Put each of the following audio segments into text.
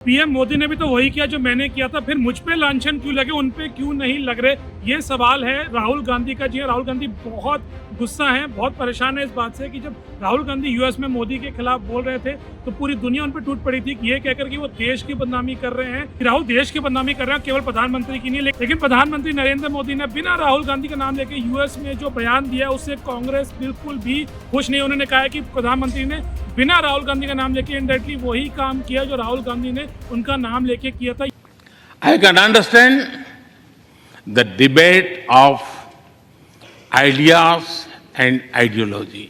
PM Modi ने भी तो वही किया जो मैंने किया था, फिर मुझ पे लांछन क्यों लगे, उन पे क्यों नहीं लग रहे, ये सवाल है राहुल गांधी का। जी राहुल गांधी बहुत गुस्सा है, बहुत परेशान है इस बात से कि जब राहुल गांधी यूएस में मोदी के खिलाफ बोल रहे थे तो पूरी दुनिया उन पर टूट पड़ी थी ये कहकर कि वो देश की बदनामी कर रहे हैं। राहुल देश की बदनामी कर रहे हैं, केवल प्रधानमंत्री की नहीं। लेकिन प्रधानमंत्री नरेंद्र मोदी ने बिना राहुल गांधी का नाम लेके यूएस में जो बयान दिया उससे कांग्रेस बिल्कुल भी खुश नहीं। उन्होंने कहा है कि प्रधानमंत्री ने बिना राहुल गांधी का नाम लेके इनडायरेक्टली वही काम किया जो राहुल गांधी ने उनका नाम लेके किया था। I can understand the debate of ideas and ideology.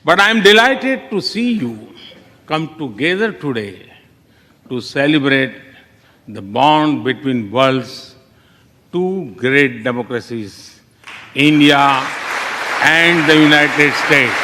But I am delighted to see you come together today to celebrate the bond between world's two great democracies, India and the United States.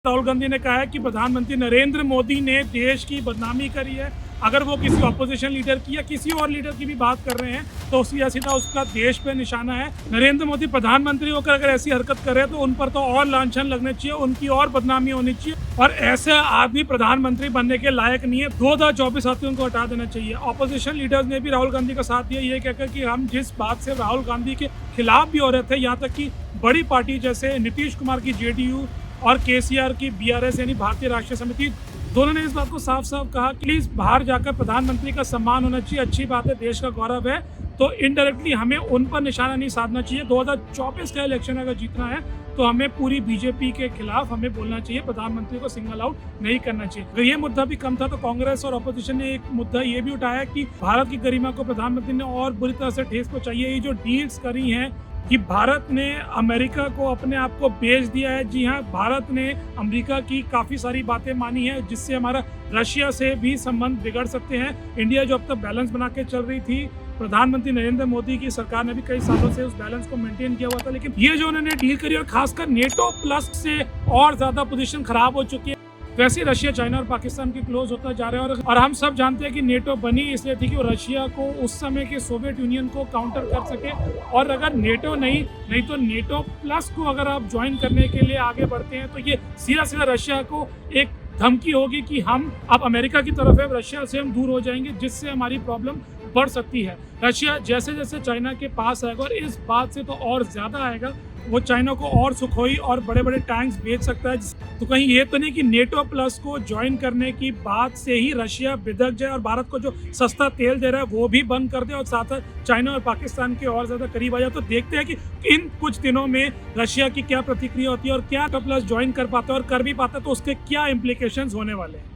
Rahul Gandhi ने कहा है कि प्रधानमंत्री नरेंद्र मोदी ने देश की बदनामी करी है। अगर वो किसी ऑपोजिशन लीडर की या किसी और लीडर की भी बात कर रहे हैं तो सीधा उसका देश पे निशाना है। नरेंद्र मोदी प्रधानमंत्री होकर अगर ऐसी हरकत करे तो उन पर तो और लांछन लगने चाहिए, उनकी और बदनामी होनी चाहिए और ऐसे आदमी प्रधानमंत्री बनने के लायक नहीं है। 2024 आते उनको हटा देना चाहिए। ऑपोजिशन लीडर्स ने भी राहुल गांधी का साथ दिया ये कहकर कि हम जिस बात से राहुल गांधी के खिलाफ भी हो रहे थे, यहाँ तक कि बड़ी पार्टी जैसे नीतीश कुमार की जेडीयू और केसीआर की बीआरएस यानी भारतीय राष्ट्रीय समिति, दोनों ने इस बात को साफ साफ कहा कि प्लीज बाहर जाकर प्रधानमंत्री का सम्मान होना चाहिए, अच्छी बात है, देश का गौरव है, तो इनडायरेक्टली हमें उन पर निशाना नहीं साधना चाहिए। 2024 का इलेक्शन अगर जीतना है तो हमें पूरी बीजेपी के खिलाफ हमें बोलना चाहिए, प्रधानमंत्री को सिंगल आउट नहीं करना चाहिए। अगर ये मुद्दा भी कम था तो कांग्रेस और ऑपोजिशन ने एक मुद्दा ये भी उठाया कि भारत की गरिमा को प्रधानमंत्री ने और बुरी तरह से ठेस पहुंचाई है। ये जो डील्स करी हैं कि भारत ने अमेरिका को अपने आप को बेच दिया है। जी हाँ, भारत ने अमेरिका की काफ़ी सारी बातें मानी है जिससे हमारा रशिया से भी संबंध बिगड़ सकते हैं। इंडिया जो अब तक बैलेंस बना के चल रही थी, प्रधानमंत्री नरेंद्र मोदी की सरकार ने भी कई सालों से उस बैलेंस को मेंटेन किया हुआ था, लेकिन ये जो उन्होंने डील करी और खासकर नेटो प्लस से और ज़्यादा पोजीशन खराब हो चुकी है। वैसे रशिया, चाइना और पाकिस्तान की क्लोज होता जा रहा है और हम सब जानते हैं कि नेटो बनी इसलिए थी कि वो रशिया को उस समय के सोवियत यूनियन को काउंटर कर सके। और अगर नेटो नहीं तो नेटो प्लस को अगर आप ज्वाइन करने के लिए आगे बढ़ते हैं तो ये सीधा रशिया को एक धमकी होगी कि हम अब अमेरिका की तरफ है, रशिया से हम दूर हो जाएंगे, जिससे हमारी प्रॉब्लम बढ़ सकती है। रशिया जैसे जैसे चाइना के पास आएगा और इस बात से तो और ज़्यादा आएगा, वो चाइना को और सुखोई और बड़े बड़े टैंक्स बेच सकता है। तो कहीं ये तो नहीं कि नेटो प्लस को ज्वाइन करने की बात से ही रशिया बिदक जाए और भारत को जो सस्ता तेल दे रहा है वो भी बंद कर दे और साथ साथ चाइना और पाकिस्तान के और ज़्यादा करीब आ जाए। तो देखते हैं कि इन कुछ दिनों में रशिया की क्या प्रतिक्रिया होती है और क्या नेटो प्लस ज्वाइन कर पाता है और कर भी पाता है तो उसके क्या इम्प्लीकेशंस होने वाले हैं।